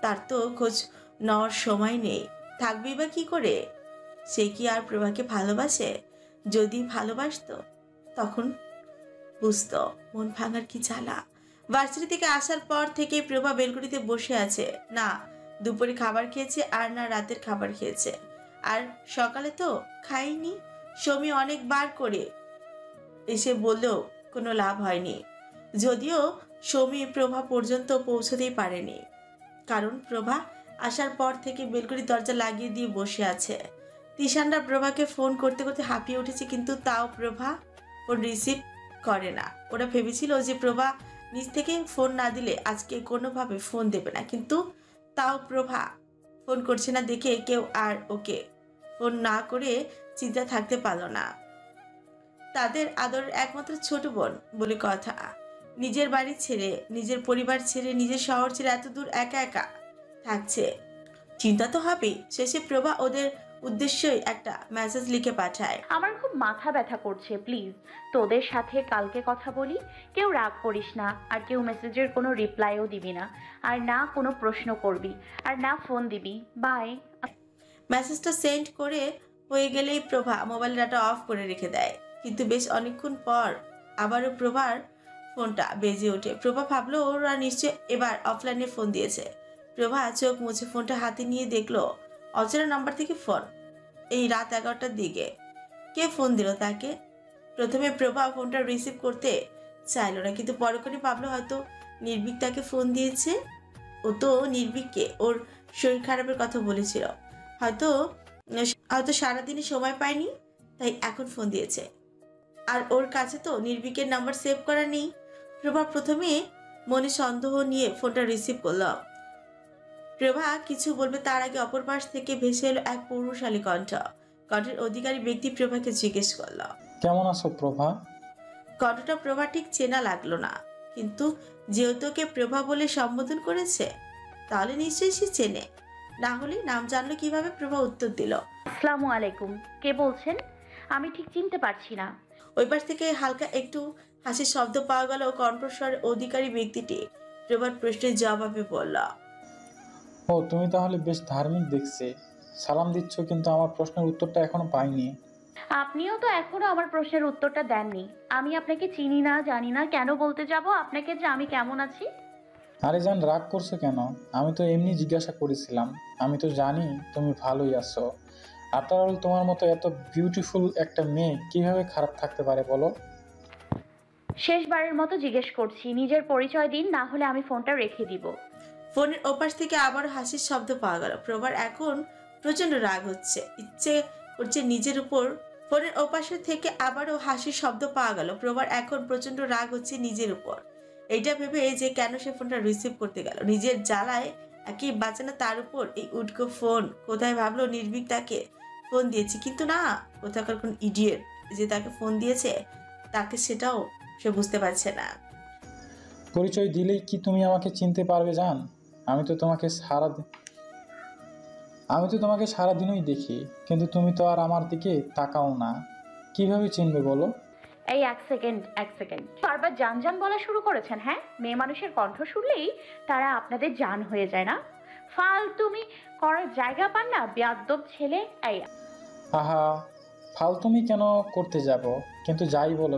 তার তো খোঁজ নেওয়ার সময় নেই। থাকবেই বা কি করে? সে কি আর প্রভাকে ভালোবাসে? যদি ভালোবাসতো তখন বুঝতো মন ভাঙার কি জ্বালা। ভার্সিটি থেকে আসার পর থেকে প্রভা বেলকুনিতে বসে আছে। না দুপুরে খাবার খেয়েছে আর না রাতের খাবার খেয়েছে, আর সকালে তো খাইনি। সমী অনেকবার করে এসে বললেও কোনো লাভ হয়নি, যদিও সমী প্রভা পর্যন্ত পৌঁছতেই পারেনি, কারণ প্রভা আসার পর থেকে বেলকুনির দরজা লাগিয়ে দিয়ে বসে আছে। তিশানরা প্রভাকে ফোন করতে করতে হাঁপিয়ে উঠেছে, কিন্তু তাও প্রভা ফোন রিসিভ করে না। ওরা ভেবেছিল যে প্রভা নিজ থেকে ফোন না দিলে আজকে কোনোভাবে ফোন দেবে না, কিন্তু তাও প্রভা ফোন করছে না দেখে কেউ আর ওকে ফোন না করে চিন্তা থাকতে পারল না। তাদের আদরের একমাত্র ছোট বোন বলে কথা, নিজের বাড়ি ছেড়ে, নিজের পরিবার ছেড়ে, নিজের শহর ছেড়ে এত দূর একা একা থাকছে, চিন্তা তো হবেই। শেষে প্রভা ওদের উদ্দেশ্যই একটা মেসেজ লিখে পাঠায়। আমার খুব মাথা ব্যথা করছে, প্লিজ তোদের সাথে কালকে কথা বলি। কেউ রাগ করিস না, আর কেউ মেসেজের কোনো রিপ্লাইও দিবি না, আর না কোনো প্রশ্ন করবি, আর না ফোন দিবি। বাই। মেসেজটা সেন্ড করে হয়ে গেলেই প্রভা মোবাইল ডাটা অফ করে রেখে দেয়, কিন্তু বেশ অনেকক্ষণ পর আবারও প্রভার ফোনটা বেজে ওঠে। প্রভা ভাবলো ওরা নিশ্চয় এবার অফলাইনে ফোন দিয়েছে। প্রভা চোখ মুছে ফোনটা হাতে নিয়ে দেখলো অচেনা নাম্বার থেকে ফোন। এই রাত 11টার দিকে কে ফোন দিল তাকে? প্রথমে প্রভা ফোনটা রিসিভ করতে চাইলো না, কিন্তু পরক্ষণে ভাবলো হয়তো নির্ভীক তাকে ফোন দিয়েছে। ও তো নির্ভীককে ওর শরীর খারাপের কথা বলেছিল, হয়তো হয়তো সারাদিনে সময় পায়নি, তাই এখন ফোন দিয়েছে। আর ওর কাছে তো নির্ভীকের নাম্বার সেভ করা নেই। প্রভা প্রথমে মনে সন্দেহ নিয়ে ফোনটা রিসিভ করলো। প্রভা কিছু বলবে তার আগে অপর পাশ থেকে ভেসে এলো এক পৌরুষালী কণ্ঠ। কণ্ঠের অধিকারী ব্যক্তি প্রভাকে জিজ্ঞেস করলো, কেমন আছো প্রভা? কণ্ঠটা প্রভা ঠিক চেনা লাগলো না, কিন্তু যেহেতু ওকে প্রভা বলে সম্বোধন করেছে তাহলে নিশ্চয়ই সে চেনে, না হলে নাম জানলো কিভাবে? প্রভা উত্তর দিল, আসসালামু আলাইকুম। কে বলছেন? আমি ঠিক চিনতে পারছি না। ওই পাশ থেকে হালকা একটু হাসির শব্দ পাওয়া গেল। কণ্ঠস্বর অধিকারী ব্যক্তিটি প্রভার প্রশ্নের জবাবে বলল, ও তুমি তাহলে বেশ ধার্মিক দেখছি, সালাম দিচ্ছ, কিন্তু আমার প্রশ্নের উত্তরটা এখনো পাইনি। আপনিও তো এখনো আমার প্রশ্নের উত্তরটা দেননি। আমি আপনাকে চিনি না, জানি না, কেন বলতে যাব আপনাকে যে আমি কেমন আছি? আরে জান, রাগ করছো কেন? আমি তো এমনি জিজ্ঞাসা করেছিলাম। আমি তো জানি তুমি ভালোই আছো। আফটার অল তোমার মতো এত বিউটিফুল একটা মেয়ে কিভাবে খারাপ থাকতে পারে বলো? শেষবারের মতো জিজ্ঞেস করছি, নিজের পরিচয় দিন, না হলে আমি ফোনটা রেখে দিব। ফোনের ওপাশ থেকে আবার হাসির শব্দ পাওয়া গেল। প্রভার এখন প্রচন্ড রাগ হচ্ছে, ইচ্ছে করছে নিজের উপর। ফোনের ওপাশে থেকে আবারও হাসির শব্দ পাওয়া গেল। প্রভার এখন প্রচন্ড রাগ হচ্ছে নিজের উপর। এইটা ভেবে যে কেন সে ফোনটা রিসিভ করতে গেল, নিজের জ্বালায় একই বাঁচানো, তার উপর এই উটকো ফোন। কোথায় ভাবলো নির্ভীক তাকে ফোন দিয়েছে, কিন্তু না, কোথাকার কোন ইডিয়েট যে তাকে ফোন দিয়েছে তাকে সেটাও সে বুঝতে পারছে না। পরিচয় দিলেই কি তুমি আমাকে চিনতে পারবে জান? আমি তো তোমাকে সারাদিনই দেখি, কিন্তু তুমি তো আর আমার দিকে তাকাও না। কিভাবে চিনবে বলো? এই এক সেকেন্ড। বারবার জান জান বলা শুরু করেছেন, হ্যাঁ? মেয়ে মানুষের কণ্ঠ শুনলেই তারা আপনাদের জান হয়ে যায় না? ফালতুমি করার জায়গা পান না, বেয়াদ্দব ছেলে। এই আহা, ফালতুমি কেন করতে যাব? কিন্তু যাই বলো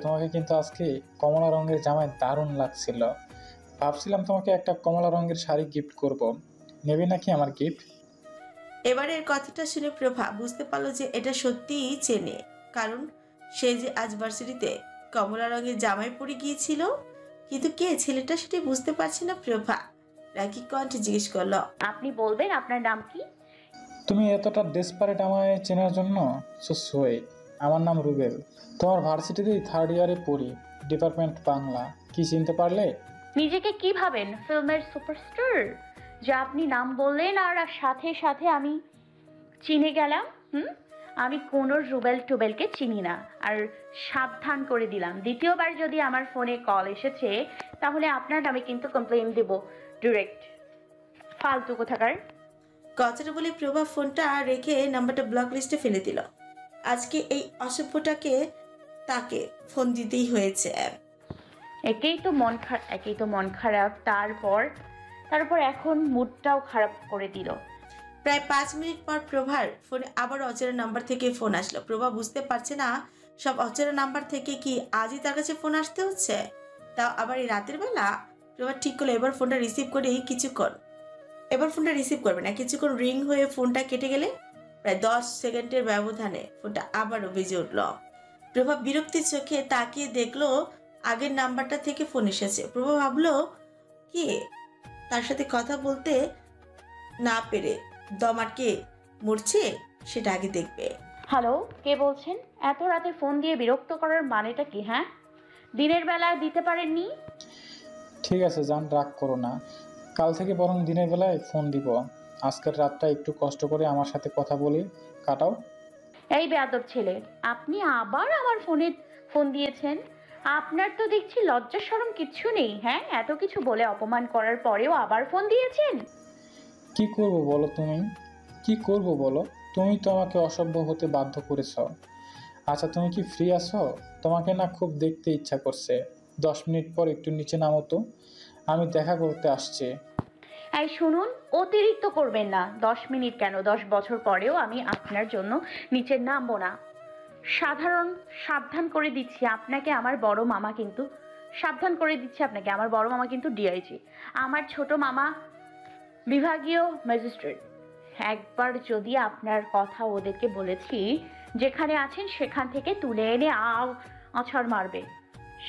তোমাকে কিন্তু আজকে কমলা রঙের জামায় দারুণ লাগছিল। ভাবছিলাম তোমাকে একটা কমলা রঙের শাড়ি গিফট করব। নেবে নাকি আমার গিফট? এবারের কথাটা শুনে প্রভা বুঝতে পারলো যে এটা সত্যিই চেনে, কারণ সে যে আজ ভার্সিটিতে কমলা রঙের জামাই পরে গিয়েছিল। কিন্তু কে ছেলেটা সেটা বুঝতে পারছে না প্রভা। রাগী কণ্ঠে জিজ্ঞেস করলো, আপনি বলবেন আপনার নাম কি? তুমি এতটা ডেসপারেট আমায় চেনার জন্য? So sweet. আমার নাম রুবেল। তোমার ভার্সিটিতেই 3rd ইয়ারে পড়ি, ডিপার্টমেন্ট বাংলা। কি চিনতে পারলে? নিজেকে কি ভাবেন, ফিল্মের সুপারস্টার? যে আপনি নাম বললেন আর সাথে সাথে আমি চিনে গেলাম? আমি কোনো রুবেল টুবেলকে চিনি না। আর সাবধান করে দিলাম, দ্বিতীয়বার যদি আমার ফোনে কল এসেছে তাহলে আপনার নামে কিন্তু কমপ্লেইন দেব ডিরেক্ট। ফালতু কোথাকার। কথাটা বলে প্রভা ফোনটা রেখে নাম্বারটা ব্লক লিস্টে ফেলে দিল। আজকে এই অসভ্যটাকে তাকে ফোন দিতেই হয়েছে। একেই তো মন খারাপ, তারপর এখন মুডটাও খারাপ করে দিল। প্রায় 5 মিনিট পর প্রভার ফোনে আবার অচেনা নাম্বার থেকে ফোন আসলো। প্রভা বুঝতে পারছে না সব অচেনা নাম্বার থেকে কি আজই তার কাছে ফোন আসতে হচ্ছে, তাও আবার এই রাতের বেলা। প্রভা ঠিক করলো এবার ফোনটা রিসিভ করবে না। কিছুক্ষণ রিং হয়ে ফোনটা কেটে গেলে প্রায় 10 সেকেন্ডের ব্যবধানে ফোনটা আবারও বেজে উঠল। প্রভা বিরক্তির চোখে তাকিয়ে দেখলো আগের নাম্বারটা থেকে ফোন এসেছে। প্রভা ভাবলো কি তার সাথে কথা বলতে না পেরে দম আটকে মরছে সেটা আগে দেখবে। হ্যালো, কে বলছেন? এত রাতে ফোন দিয়ে বিরক্ত করার মানেটা কি? হ্যাঁ, দিনের বেলা দিতে পারেননি? ঠিক আছে জান, রাগ করো না। কাল থেকে বরং দিনের বেলায় ফোন দিব। আজকের রাতটা একটু কষ্ট করে আমার সাথে কথা বলে কাটাও। এই বেয়াদব ছেলে, আপনি আবার আমার ফোন দিয়েছেন? আপনার তো দেখছি লজ্জা শরম কিচ্ছু নেই। হ্যাঁ, এত কিছু বলে অপমান করার পরেও আবার ফোন দিয়েছেন। কি করব বলো তুমি? কি করব বলো? তুমি তো আমাকে অসভ্য হতে বাধ্য করেছ। আচ্ছা তুমি কি ফ্রি আছো? তোমাকে না খুব দেখতে ইচ্ছা করছে। 10 মিনিট পর একটু নিচে নামো তো, আমি দেখা করতে আসছি। এই শুনুন, অতিরিক্ত করবেন না। 10 মিনিট কেন, 10 বছর পরেও আমি আপনার জন্য নিচে নামবো না। সাবধান করে দিচ্ছি আপনাকে, আমার বড় মামা কিন্তু ডিআইজি, আমার ছোট মামা বিভাগীয় ম্যাজিস্ট্রেট। একবার যদি আপনার কথা ওদেরকে বলেছি, যেখানে আছেন সেখান থেকে তুলে এনে আছাড় মারবে।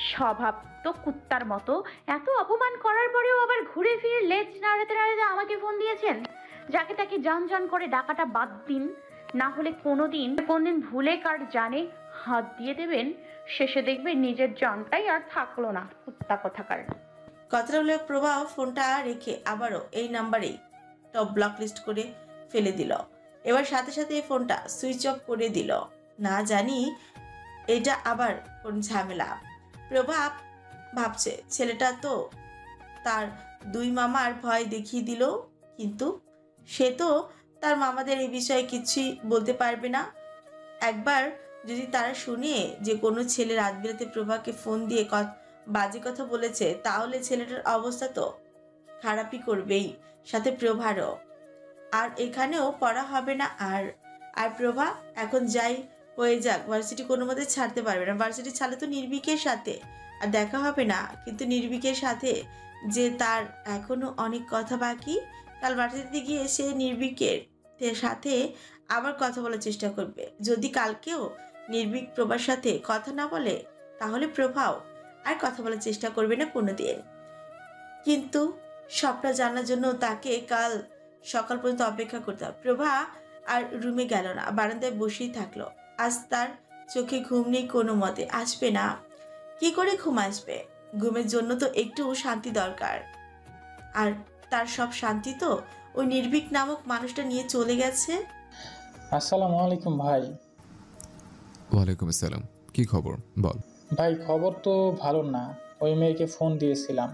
স্বভাব তো কুত্তার মতো। এত অপমান করার পরেও আবার ঘুরে ফিরে লেজ নাড়াতে নাড়াতে আমাকে ফোন দিয়েছেন। যাকে তাকে জান করে ডাকাটা বাদ দিন, না হলে কোনদিন ভুলে কার জানে হাত দিয়ে দেবেন, শেষে দেখবেন নিজের জানটাই আর থাকলো না। কুত্তা কোথাকার। কথাটা বলে প্রভা ফোনটা রেখে আবারও এই নাম্বারেই টপ ব্লক লিস্ট করে ফেলে দিল। এবার সাথে সাথে এই ফোনটা সুইচ অফ করে দিল। না জানি এটা আবার কোন ঝামেলা। প্রভা ভাবছে ছেলেটা তো তার 2 মামার ভয় দেখিয়ে দিল, কিন্তু সে তো তার মামাদের এই বিষয়ে কিছুই বলতে পারবে না। একবার যদি তারা শুনে যে কোনো ছেলে রাত বিরাতে প্রভাকে ফোন দিয়ে বাজে কথা বলেছে, তাহলে ছেলেটার অবস্থা তো খারাপই করবেই, সাথে প্রভারও। আর এখানেও পড়া হবে না। আর প্রভা এখন যাই হয়ে যাক, ভার্সিটি কোনো মতে ছাড়তে পারবে না। ভার্সিটি ছাড়লে তো নির্ভীকের সাথে আর দেখা হবে না, কিন্তু নির্ভীকের সাথে যে তার এখনো অনেক কথা বাকি। কাল ভার্সিটিতে গিয়ে সে নির্ভীকের সাথে আবার কথা বলার চেষ্টা করবে। যদি কালকেও নির্ভীক প্রভার সাথে কথা না বলে, তাহলে প্রভাও আর কথা বলার চেষ্টা করবে না কোনোদিন। কিন্তু সবটা জানার জন্য তাকে কাল সকাল পর্যন্ত অপেক্ষা করতে হবে। প্রভা আর রুমে গেল না, বারান্দায় বসেই থাকলো। আজ তার চোখে ঘুম নেই, কোনো মতে আসবে না। কি করে ঘুম আসবে? ঘুমের জন্য তো একটু শান্তি দরকার। আর তার সব শান্তি তো ওই নির্ভীক নামক মানুষটা নিয়ে চলে গেছে। আসসালামু আলাইকুম ভাই। ওয়ালাইকুম আসসালাম, কি খবর বল? ভাই খবর তো ভালো না। ওই মেয়েকে ফোন দিয়েছিলাম,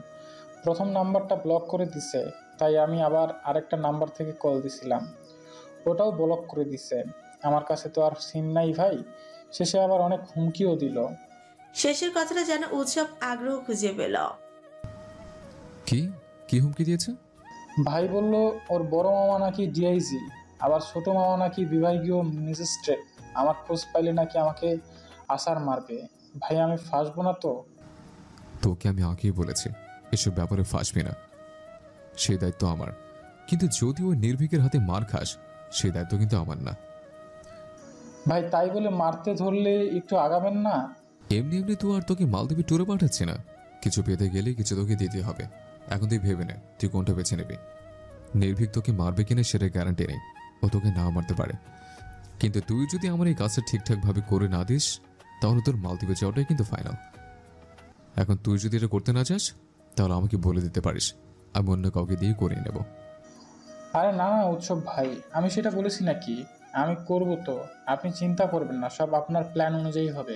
প্রথম নাম্বারটা ব্লক করে দিছে, তাই আমি আবার আরেকটা নাম্বার থেকে কল দিছিলাম, ওটাও ব্লক করে দিছে। আমার কাছে তো আর সিম নাই ভাই। শেষে আবার অনেক হুমকিও দিল। শেষের কথাটা যেন উৎসব আগ্রহ খুঁজে পেল। কি হুমকি দিয়েছে? ভাই বলল ওর বড় মামা নাকি ডিআইজি, আবার ছোট মামা নাকি বিভাগীয় ম্যাজিস্ট্রেট। আমার খোঁজ পাইলে নাকি আমাকে আছাড় মারবে। ভাই আমি ফাঁসবো না তো? তোকে আমি আগেই বলেছি এসব ব্যাপারে ফাঁসবি না, সেই দায়িত্ব আমার। কিন্তু যদি ওই নির্ভীকের হাতে মার খাস, সেই দায়িত্ব কিন্তু আমার না। ভাই তাই বলে মারতে ধরলে একটু আগাবেন না? এমনি এমনি তো আর তোকে মালদ্বীপে ট্যুরে পাঠাচ্ছি না। কিছু পেতে গেলে কিছু তোকে দিতে হবে। এখন তুই ভেবে নে তুই কোনটা বেছে নিবি। নির্ভীক তোকে মারবে কিনা সেটা গ্যারান্টি নেই, ও তোকে না মারতে পারে। কিন্তু তুই যদি আমার এই কাজটা ঠিকঠাকভাবে করে না দিস, তাহলে তোর মালদ্বীপে যাওয়াটাই কিন্তু ফাইনাল। এখন তুই যদি এটা করতে না চাস, তাহলে আমাকে বলে দিতে পারিস, আমি অন্য কাউকে দিয়ে করিয়ে নেব। আরে না না উৎসব ভাই, আমি সেটা বলেছি নাকি? আমি করব তো, আপনি চিন্তা করবেন না, সব আপনার প্ল্যান অনুযায়ী হবে।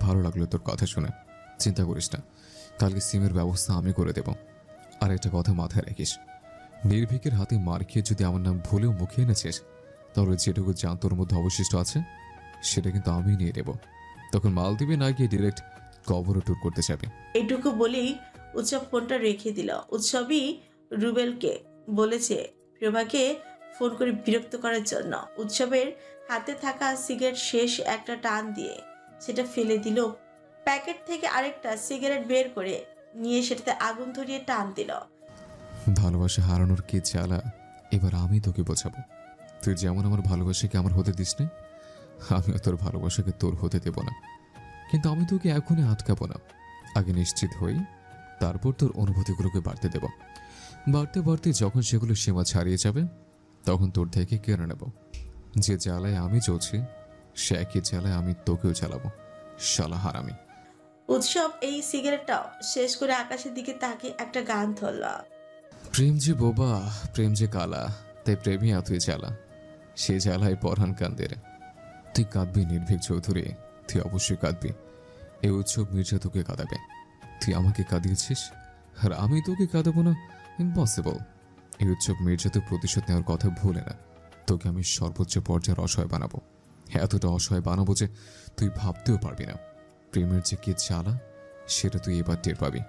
ভালো লাগলো তোর কথা শুনে, চিন্তা করিস না, কালকে সিমের ব্যবস্থা আমি করে দেব। আর একটা কথা মাথায় রাখিস, নির্ভীকের হাতে মার খেয়ে যদি আমার নাম ভুলেও মুখে এনেছিস, তাহলে যেটুকু জান তোর মধ্যে অবশিষ্ট আছে সেটা কিন্তু আমি নিয়ে নেব। তখন মালদ্বীপে না গিয়ে ডিরেক্ট কভারও ট্যুর করতে যাবে। এইটুকু বলেই উৎসব ফোনটা রেখে দিল। উৎসবই রুবেলকে বলেছে প্রভাকে ফোন করে বিরক্ত করার জন্য। উৎসবের হাতে থাকা সিগারেট শেষ একটা টান দিয়ে সেটা ফেলে দিল। প্যাকেট থেকে আরেকটা সিগারেট বের করে নিয়ে সেটাতে আগুন ধরিয়ে টান দিল। ভালোবাসা হারানোর কি জ্বালা এবার আমি তোকে বোঝাবো। তুই যেমন আমার ভালোবাসাকে আমার হতে দিস না, আমিও তোর ভালোবাসাকে তোর হতে দেব না। কিন্তু আমি তোকে এখনই আটকাবো না, আগে নিশ্চিত হই, তারপর তোর অনুভূতিগুলোকে বাড়তে দেব। বাড়তে বাড়তে যখন সেগুলো সীমা ছাড়িয়ে যাবে, তখন তোর থেকে কেড়ে নেব। যে জ্বালায় আমি চলছি সে একই জ্বালায় আমি তোকেও চালাবো, শালা হারামি। উৎসব এই সিগারেটটাও শেষ করে আকাশের দিকে তাকিয়ে একটা গান ধরল। প্রেম যে বোবা, প্রেম যে কালা, তাই প্রেমই এতই জ্বালা, সে জ্বালায় পরাণ কান্দে রে। তুই কাঁদবি নির্ভীক চৌধুরী, তুই অবশ্যই কাঁদবি। এই উৎসব মির্জা তোকে কাঁদাবে। তুই আমাকে কাঁদিয়েছিস আর আমি তোকে কাঁদাবো না? ইম্পসিবল। এই উৎসব মির্জাতে প্রতিশোধ নেওয়ার কথা ভুলে না। তোকে আমি সর্বোচ্চ পর্যায়ের অসহায় বানাবো, এতটা অসহায় বানাবো যে তুই ভাবতেও পারবি না। প্রেমের যে কি জ্বালা সেটা তুই এবার টের পাবি।